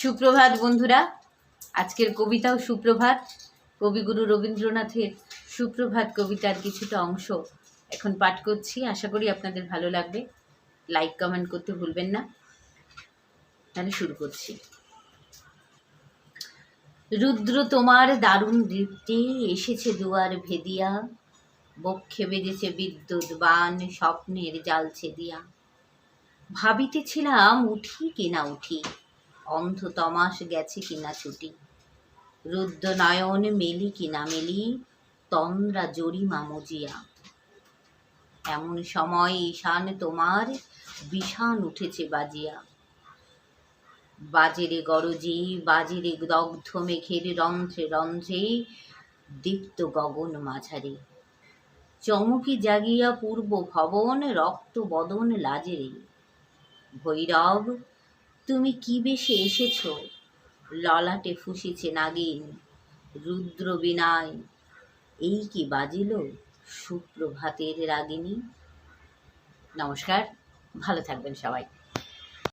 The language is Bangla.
সুপ্রভাত বন্ধুরা। আজকের কবিতাও সুপ্রভাত। কবিগুরু রবীন্দ্রনাথের সুপ্রভাত কবিতার কিছুটা অংশ এখন পাঠ করছি। আশা করি আপনাদের ভালো লাগবে। লাইক কমেন্ট করতে ভুলবেন না। তাহলে শুরু করছি। রুদ্র তোমার দারুণ দীপ্তি এসেছে দুয়ার ভেদিয়া, বক্ষে বেজেছে বিদ্যুৎ বান স্বপ্নের জাল ছেদিয়া। ভাবিতেছিলাম উঠি কিনা উঠি, অন্ধ তমাস গেছে কিনা ছুটি। রুদ্র নয়ন মেলি কিনা মেলি, তন্দ্রা জরিমা মজিয়া। এমন সময় ঈশান তোমার বিষাণ উঠেছে বাজিয়া। বাজেরে গরজি বাজেরে দগ্ধ মেঘের রন্ধ্রে রন্ধ্রে, দীপ্ত গগন মাঝারে। চমকি জাগিয়া পূর্ব ভবন, রক্ত বদন লাজেরে। ভৈরব তুমি কি বেশে এসেছ, ললাটে ফুসিছে নাগিন। রুদ্র বিনায় এই কি বাজিল, সুপ্রভাতের রাগিনী। নমস্কার, ভালো থাকবেন সবাই।